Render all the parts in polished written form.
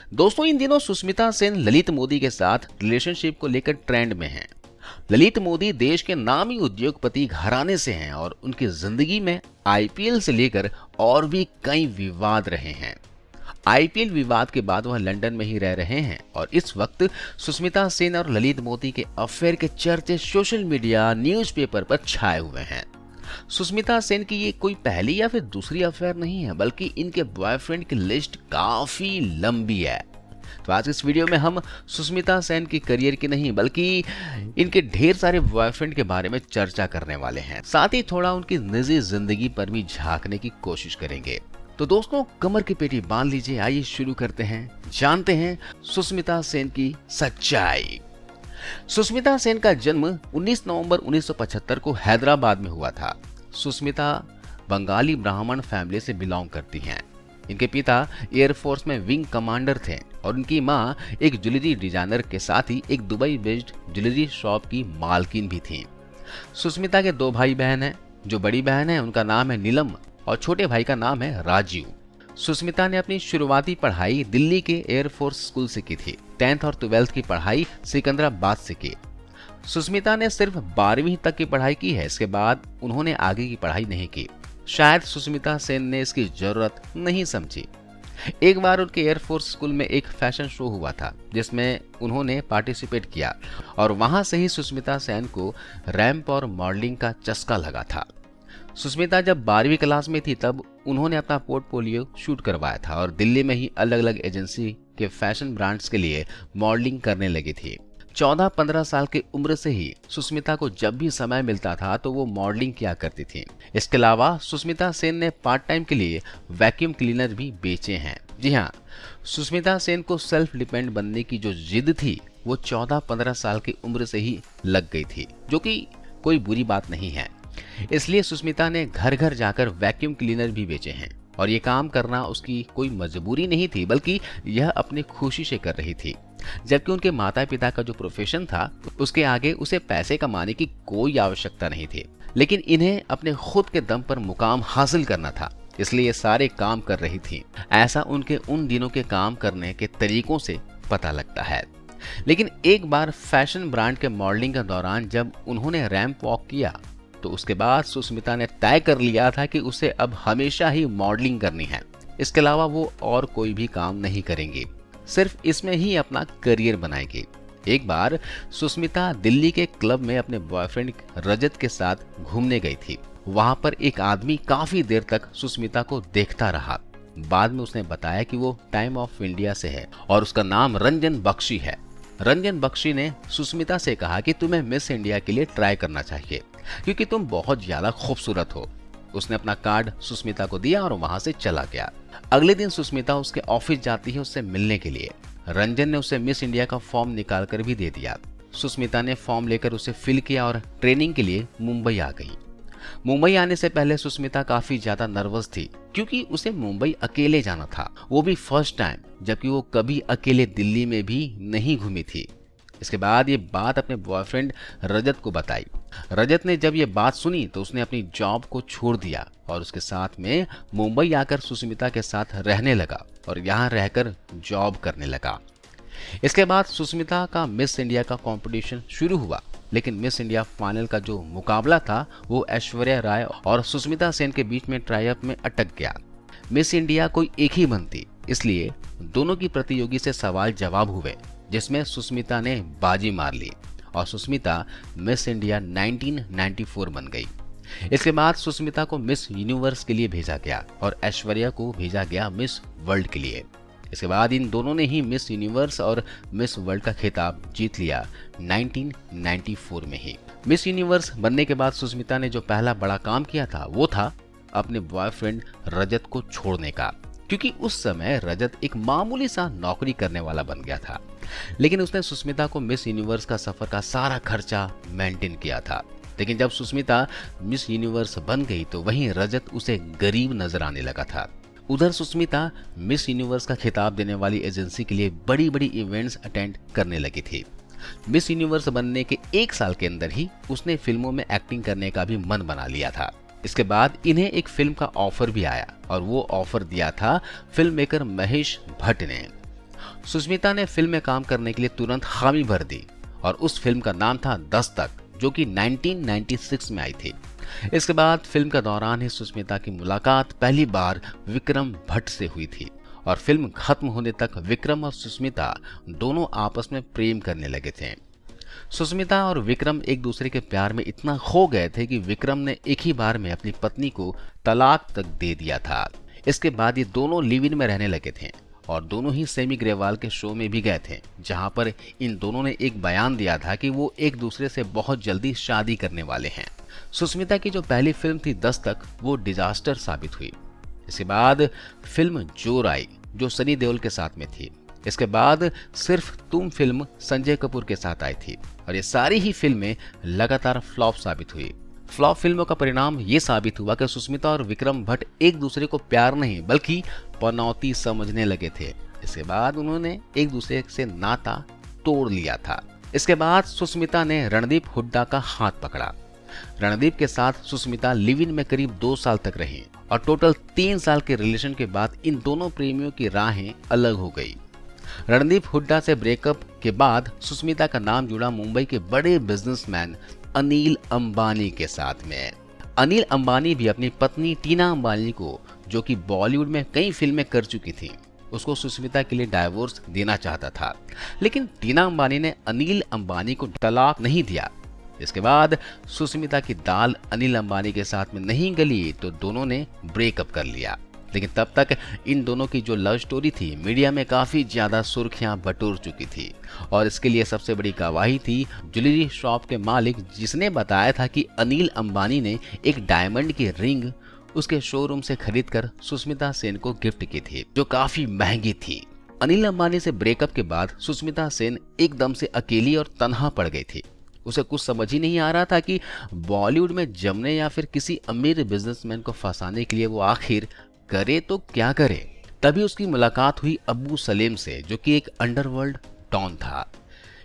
दोस्तों, इन दिनों सुष्मिता सेन ललित मोदी के साथ रिलेशनशिप को लेकर ट्रेंड में हैं। ललित मोदी देश के नामी उद्योगपति घराने से हैं और उनकी जिंदगी में आईपीएल से लेकर और भी कई विवाद रहे हैं। आईपीएल विवाद के बाद वह लंदन में ही रह रहे हैं और इस वक्त सुष्मिता सेन और ललित मोदी के अफेयर के चर्चे सोशल मीडिया, न्यूज़पेपर पर छाए हुए हैं। सुष्मिता सेन की ये कोई पहली या फिर दूसरी अफेयर नहीं है, बल्कि इनके बॉयफ्रेंड की लिस्ट काफी लंबी है। तो आज इस वीडियो में हम सुष्मिता सेन की करियर की नहीं, बल्कि इनके ढेर सारे बॉयफ्रेंड के बारे में चर्चा करने वाले हैं। साथ ही थोड़ा उनकी निजी जिंदगी पर भी झांकने की कोशिश करेंगे। तो दोस्तों, कमर की पेटी बांध लीजिए, आइए शुरू करते हैं, जानते हैं सुष्मिता सेन की सच्चाई। सुष्मिता सेन का जन्म 19 नवंबर 1975 को हैदराबाद में हुआ था। सुष्मिता बंगाली ब्राह्मण फैमिली से बिलोंग करती हैं। इनके पिता एयरफोर्स में विंग कमांडर थे और उनकी मां एक ज्वेलरी डिजाइनर के साथ ही एक दुबई बेस्ड ज्वेलरी शॉप की मालकिन भी थी। सुष्मिता के 2 भाई बहन हैं। जो बड़ी बहन है उनका नाम है नीलम और छोटे भाई का नाम है राजीव। सुष्मिता ने अपनी शुरुआती पढ़ाई दिल्ली के एयरफोर्स स्कूल से की थी। 10th और 12th की पढ़ाई सिकंदराबाद से की। सुष्मिता ने सिर्फ 12वीं तक की पढ़ाई की है। इसके बाद उन्होंने आगे की पढ़ाई नहीं की। शायद सुष्मिता सेन ने इसकी जरूरत नहीं समझी। एक बार उनके एयरफोर्स स्कूल में एक फैशन शो हुआ था जिसमें उन्होंने पार्टिसिपेट किया और वहां से ही सुष्मिता सेन को रैंप और मॉडलिंग का चस्का लगा था। सुष्मिता जब 12वीं क्लास में थी तब उन्होंने अपना पोर्टफोलियो शूट करवाया था और दिल्ली में ही अलग अलग एजेंसी के फैशन ब्रांड्स के लिए मॉडलिंग करने लगी थी। 14-15 साल की उम्र से ही सुष्मिता को जब भी समय मिलता था तो वो मॉडलिंग किया करती थी। इसके अलावा सुष्मिता सेन ने पार्ट टाइम के लिए वैक्यूम क्लीनर भी बेचे हैं। जी हाँ, सुष्मिता सेन को सेल्फ डिपेंड बनने की जो जिद थी वो 14-15 साल की उम्र से ही लग गई थी, जो कि कोई बुरी बात नहीं है। इसलिए सुष्मिता ने घर घर जाकर वैक्यूम क्लीनर भी बेचे हैं और ये काम करना उसकी कोई मजबूरी नहीं थी, बल्कि यह अपनी खुशी से कर रही थी। जबकि उनके माता पिता का जो प्रोफेशन था उसके आगे उसे पैसे कमाने की कोई आवश्यकता नहीं थी, लेकिन इन्हें अपने खुद के दम पर मुकाम हासिल करना था, इसलिए ये सारे काम कर रही थी। ऐसा उनके उन दिनों के काम करने के तरीकों से पता लगता है। लेकिन एक बार फैशन ब्रांड के मॉडलिंग के दौरान जब उन्होंने रैंप वॉक किया तो उसके बाद सुष्मिता ने तय कर लिया था कि उसे अब हमेशा ही मॉडलिंग करनी है। इसके अलावा वो और कोई भी काम नहीं करेंगी, सिर्फ इसमें ही अपना करियर बनाएगी। एक बार सुष्मिता दिल्ली के क्लब में अपने बॉयफ्रेंड रजत के साथ घूमने गई थी। वहां पर एक आदमी काफी देर तक सुष्मिता को देखता रहा। बाद में उसने बताया कि वो टाइम ऑफ इंडिया से है और उसका नाम रंजन बख्शी है। रंजन बख्शी ने सुष्मिता से कहा कि तुम्हें मिस इंडिया के लिए ट्राई करना चाहिए क्योंकि तुम बहुत ज्यादा खूबसूरत हो। उसने अपना कार्ड सुष्मिता को दिया और वहां से चला गया। अगले दिन सुष्मिता उसके ऑफिस जाती है उससे मिलने के लिए। रंजन ने उसे मिस इंडिया का फॉर्म निकाल कर भी दे दिया। सुष्मिता ने फॉर्म लेकर उसे फिल किया और ट्रेनिंग के लिए मुंबई आ गई। मुंबई आने से पहले सुष्मिता काफी ज्यादा नर्वस थी क्योंकि उसे मुंबई अकेले जाना था, वो भी फर्स्ट टाइम, जबकि वो कभी अकेले दिल्ली में भी नहीं घूमी थी। इसके बाद ये बात अपने बॉयफ्रेंड रजत को बताई। रजत ने जब ये बात सुनी तो उसने अपनी जॉब को छोड़ दिया और उसके साथ में मुंबई आकर सुष्मिता के साथ रहने लगा और यहाँ रहकर जॉब करने लगा। इसके बाद सुष्मिता का मिस इंडिया का कंपटीशन शुरू हुआ, लेकिन मिस इंडिया फाइनल का जो मुकाबला था वो ऐश्वर्या राय और सुष्मिता सेन के बीच में ट्राई अप में अटक गया। मिस इंडिया कोई एक ही बनती, इसलिए दोनों की प्रतियोगी से सवाल जवाब हुए जिसमें सुष्मिता ने बाजी मार ली और सुष्मिता मिस इंडिया 1994 बन गई। इसके बाद सुष्मिता को मिस यूनिवर्स के लिए भेजा गया और ऐश्वर्या को भेजा गया मिस वर्ल्ड के लिए। इसके बाद इन दोनों ने ही मिस यूनिवर्स और मिस वर्ल्ड का खिताब जीत लिया 1994 में ही। मिस यूनिवर्स बनने के बाद सुष्मिता ने जो पहला बड़ा काम किया था वो था अपने बॉयफ्रेंड रजत को छोड़ने का, क्योंकि उस समय रजत एक मामूली सा नौकरी करने वाला बन गया था। लेकिन उसने सुष्मिता को मिस यूनिवर्स का सफर का सारा खर्चा मेंटेन किया था। लेकिन जब सुष्मिता मिस यूनिवर्स बन गई तो वहीं रजत उसे गरीब नजर आने लगा था। उधर सुष्मिता मिस यूनिवर्स का खिताब देने वाली एजेंसी के लिए बड़ी बड़ी इवेंट्स अटेंड करने लगी थी। मिस यूनिवर्स बनने के 1 साल के अंदर ही उसने फिल्मों में एक्टिंग करने का भी मन बना लिया था। इसके बाद इन्हें एक फिल्म का ऑफर भी आया और वो ऑफर दिया था फिल्म मेकर महेश भट्ट ने। सुष्मिता ने फिल्म में काम करने के लिए तुरंत हामी भर दी और उस फिल्म का नाम था दस्तक, जो कि 1996 में आई थी। इसके बाद फिल्म के दौरान ही सुष्मिता की मुलाकात पहली बार विक्रम भट्ट से हुई थी और फिल्म खत्म होने तक विक्रम और सुष्मिता दोनों आपस में प्रेम करने लगे थे। सुष्मिता और विक्रम एक दूसरे के प्यार में इतना खो गए थे कि विक्रम ने एक ही बार में अपनी पत्नी को तलाक तक दे दिया था। इसके बाद ये दोनों लिव इन में रहने लगे थे और दोनों ही सेमी ग्रेवाल के शो में भी गए थे, जहां पर इन दोनों ने एक बयान दिया था कि वो एक दूसरे से बहुत जल्दी शादी करने वाले हैं। सुष्मिता की जो पहली फिल्म थी दस्तक, वो डिजास्टर साबित हुई। इसके बाद फिल्म जोर आई, जो सनी देओल के साथ में थी। इसके बाद सिर्फ तुम फिल्म संजय कपूर के साथ आई थी और ये सारी ही फिल्में लगातार फ्लॉप साबित हुई। फ्लॉप फिल्मों का परिणाम ये साबित हुआ कि सुष्मिता और विक्रम भट्ट एक दूसरे को प्यार नहीं बल्कि पनौती समझने लगे थे। इसके बाद उन्होंने एक दूसरे से नाता तोड़ लिया था। इसके बाद सुष्मिता ने रणदीप हुड्डा का हाथ पकड़ा। रणदीप के साथ सुष्मिता लिव इन में करीब 2 साल तक रही और टोटल 3 साल के रिलेशन के बाद इन दोनों प्रेमियों की राहें अलग हो गई। रणदीप हुड्डा से ब्रेकअप के बाद सुष्मिता का नाम जुड़ा मुंबई के बड़े बिजनेसमैन अनिल अंबानी के साथ में। अनिल अंबानी भी अपनी पत्नी टीना अंबानी को, जो कि बॉलीवुड में कई फिल्में कर चुकी थी, उसको सुष्मिता के लिए डाइवोर्स देना चाहता था, लेकिन टीना अंबानी ने अनिल अंबानी को तलाक नहीं दिया। इसके बाद सुष्मिता की दाल अनिल अंबानी के साथ में नहीं गली तो दोनों ने ब्रेकअप कर लिया। लेकिन तब तक इन दोनों की जो लव स्टोरी थी मीडिया में काफी ज्यादा सुर्खियां बटोर चुकी थी और इसके लिए सबसे बड़ी गवाही थी ज्वेलरी शॉप के मालिक, जिसने बताया था कि अनिल अंबानी ने एक डायमंड की रिंग उसके शोरूम से खरीदकर सुष्मिता सेन को गिफ्ट की थी, जो काफी महंगी थी। अनिल अंबानी से ब्रेकअप के बाद सुष्मिता सेन एकदम से अकेली और तन्हा पड़ गई थी। उसे कुछ समझ ही नहीं आ रहा था कि बॉलीवुड में जमने या फिर किसी अमीर बिजनेसमैन को फंसाने के लिए वो आखिर करे तो क्या करे। तभी उसकी मुलाकात हुई अब्बू सलेम से, जो कि एक अंडरवर्ल्ड डॉन था।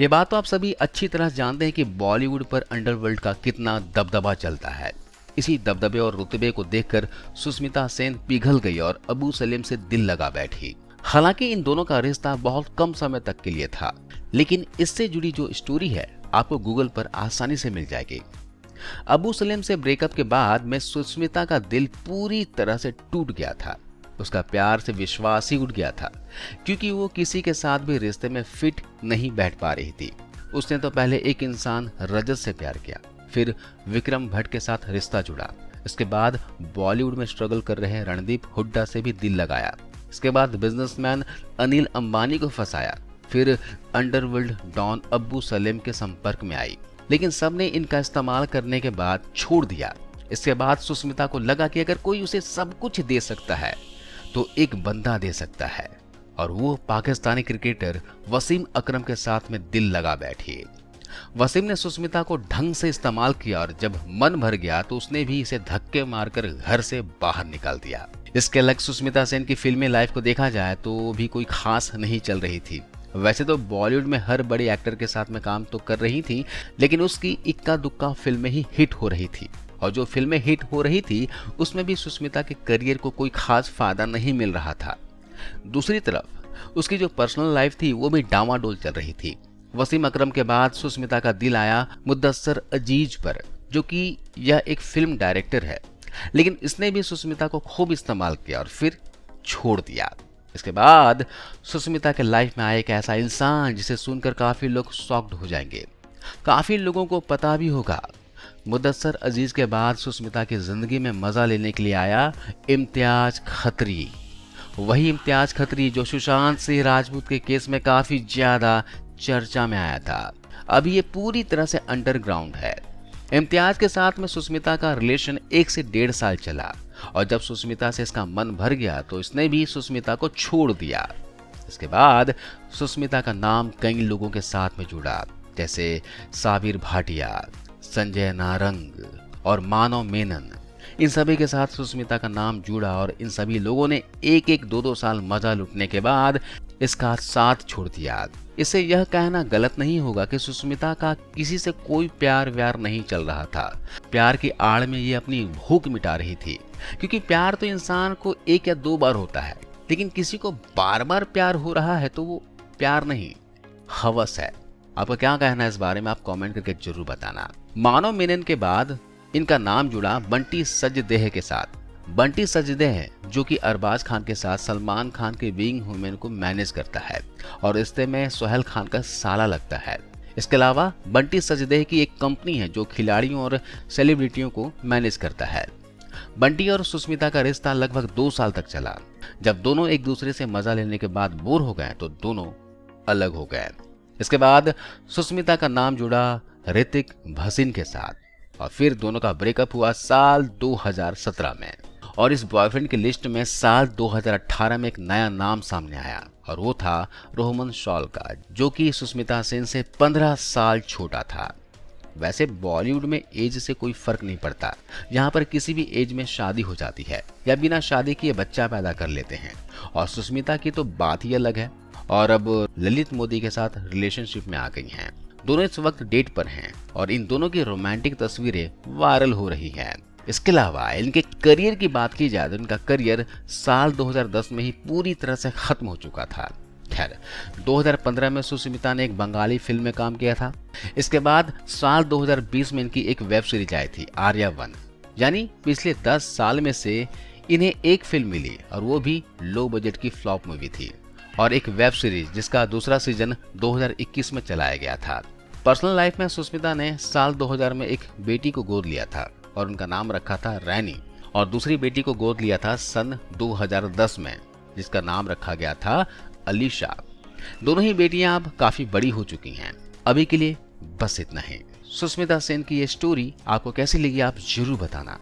ये बात तो आप सभी अच्छी तरह जानते हैं कि बॉलीवुड पर अंडरवर्ल्ड का कितना दबदबा चलता है। इसी दबदबे और रुतबे को देखकर सुष्मिता सेन पिघल गई और अब्बू सलेम से दिल लगा बैठी। हालांकि इन दोनों का रिश्ता बहुत कम समय तक के लिए था, लेकिन इससे जुड़ी जो स्टोरी है आपको गूगल पर आसानी से मिल जाएगी। अब्बू सलेम से ब्रेकअप के बाद में सुष्मिता का दिल पूरी तरह से टूट गया था। उसका प्यार से विश्वास ही उठ गया था, क्योंकि वो किसी के साथ भी रिश्ते में फिट नहीं बैठ पा रही थी। उसने तो पहले एक इंसान रजत से प्यार किया, फिर विक्रम भट्ट के साथ रिश्ता जुड़ा। इसके बाद बॉलीवुड में स्ट्रगल कर रहे रणदीप हुड्डा से भी दिल लगाया। इसके बाद बिजनेसमैन अनिल अंबानी को फंसाया, फिर अंडरवर्ल्ड डॉन अब्बू सलेम के संपर्क में आई, लेकिन सबने इनका इस्तेमाल करने के बाद छोड़ दिया। इसके बाद सुष्मिता को लगा कि अगर कोई उसे सब कुछ दे सकता है तो एक बंदा दे सकता है, और वो पाकिस्तानी क्रिकेटर वसीम अकरम के साथ में दिल लगा बैठी। वसीम ने सुष्मिता को ढंग से इस्तेमाल किया और जब मन भर गया तो उसने भी इसे धक्के मारकर घर से बाहर निकाल दिया। इसके अलग सुष्मिता सेन की फिल्मी लाइफ को देखा जाए तो भी कोई खास नहीं चल रही थी। वैसे तो बॉलीवुड में हर बड़े एक्टर के साथ में काम तो कर रही थी, लेकिन उसकी इक्का दुक्का फिल्में ही हिट हो रही थी, और जो फिल्में हिट हो रही थी उसमें भी सुष्मिता के करियर को कोई खास फायदा नहीं मिल रहा था। दूसरी तरफ उसकी जो पर्सनल लाइफ थी वो भी डामाडोल चल रही थी। वसीम अकरम के बाद सुष्मिता का दिल आया मुद्दस्सर अजीज पर, जो कि यह एक फिल्म डायरेक्टर है, लेकिन इसने भी सुष्मिता को खूब इस्तेमाल किया और फिर छोड़ दिया। इसके बाद सुष्मिता के लाइफ में आया एक ऐसा इंसान जिसे सुनकर काफी लोग शॉक्ड हो जाएंगे। काफी लोगों को पता भी होगा। मुद्दस्सर अजीज के बाद सुष्मिता की जिंदगी में मजा लेने के लिए आया इम्तियाज खत्री। वही इम्तियाज खत्री जो सुशांत सिंह राजपूत के केस में काफी ज्यादा चर्चा में आया था। अब ये पूरी तरह से अंडरग्राउंड है। इम्तियाज के साथ में सुष्मिता का रिलेशन 1 से 1.5 साल चला, और जब सुष्मिता से इसका मन भर गया तो इसने भी सुष्मिता को छोड़ दिया। इसके बाद सुष्मिता का नाम कई लोगों के साथ में जुड़ा, जैसे साबिर भाटिया, संजय नारंग और मानव मेनन। इन सभी के साथ सुष्मिता का नाम जुड़ा और इन सभी लोगों ने 1-1, 2-2 साल मजा लूटने के बाद इसका साथ छोड़ दिया। इससे यह कहना गलत नहीं होगा कि सुष्मिता का किसी से कोई प्यार व्यार नहीं चल रहा था। प्यार की आड़ में ये अपनी भूख मिटा रही थी, क्योंकि प्यार तो इंसान को 1 या 2 बार होता है, लेकिन किसी को बार बार प्यार हो रहा है तो वो प्यार नहीं, हवस है। आपका क्या कहना है इस बारे में, आप कमेंट करके जरूर बताना। मानव मेनन के बाद इनका नाम जुड़ा बंटी सजदेह के साथ। बंटी सजदेह जो कि अरबाज खान के साथ सलमान खान के विंग वुमेन को मैनेज करता है और रिश्ते में सोहेल खान का साला लगता है। इसके अलावा बंटी सजदेह की एक कंपनी है जो खिलाड़ियों और सेलिब्रिटियों को मैनेज करता है। बंटी और सुष्मिता का रिश्ता लगभग 2 साल तक चला। जब दोनों एक दूसरे से मजा लेने के बाद बोर हो गए तो दोनों अलग हो गए। इसके बाद सुष्मिता का नाम जुड़ा ऋतिक भसीन के साथ और फिर दोनों का ब्रेकअप हुआ साल 2017 में। और इस बॉयफ्रेंड की लिस्ट में साल 2018 में एक नया नाम सामने आया और वो था रोहमन शॉल का, जो कि सुष्मिता सेन से 15 साल छोटा था। वैसे बॉलीवुड में एज से कोई फर्क नहीं पड़ता, यहाँ पर किसी भी एज में शादी हो जाती है या बिना शादी किए बच्चा पैदा कर लेते हैं। और सुष्मिता की तो बात ही अलग है और अब ललित मोदी के साथ रिलेशनशिप में आ गई हैं। दोनों इस वक्त डेट पर हैं और इन दोनों की रोमांटिक तस्वीरें वायरल हो रही हैं। इसके अलावा इनके करियर की बात की जाए तो इनका करियर साल 2010 में ही पूरी तरह से खत्म हो चुका था। खैर 2015 में सुष्मिता ने एक बंगाली फिल्म में काम किया था। इसके बाद साल 2020 में इनकी एक वेब सीरीज आई थी आर्या 1। यानी पिछले 10 साल में से इन्हें एक फिल्म मिली और वो भी लो बजट की फ्लॉप मूवी थी और एक वेब सीरीज जिसका दूसरा सीजन 2021 में चलाया गया था। पर्सनल लाइफ में सुष्मिता ने साल 2000 में एक बेटी को गोद लिया था और उनका नाम रखा था रैनी, और दूसरी बेटी को गोद लिया था सन 2010 में जिसका नाम रखा गया था अलीशा। दोनों ही बेटियां अब काफी बड़ी हो चुकी हैं। अभी के लिए बस इतना ही। सुष्मिता सेन की ये स्टोरी आपको कैसी लगी आप जरूर बताना।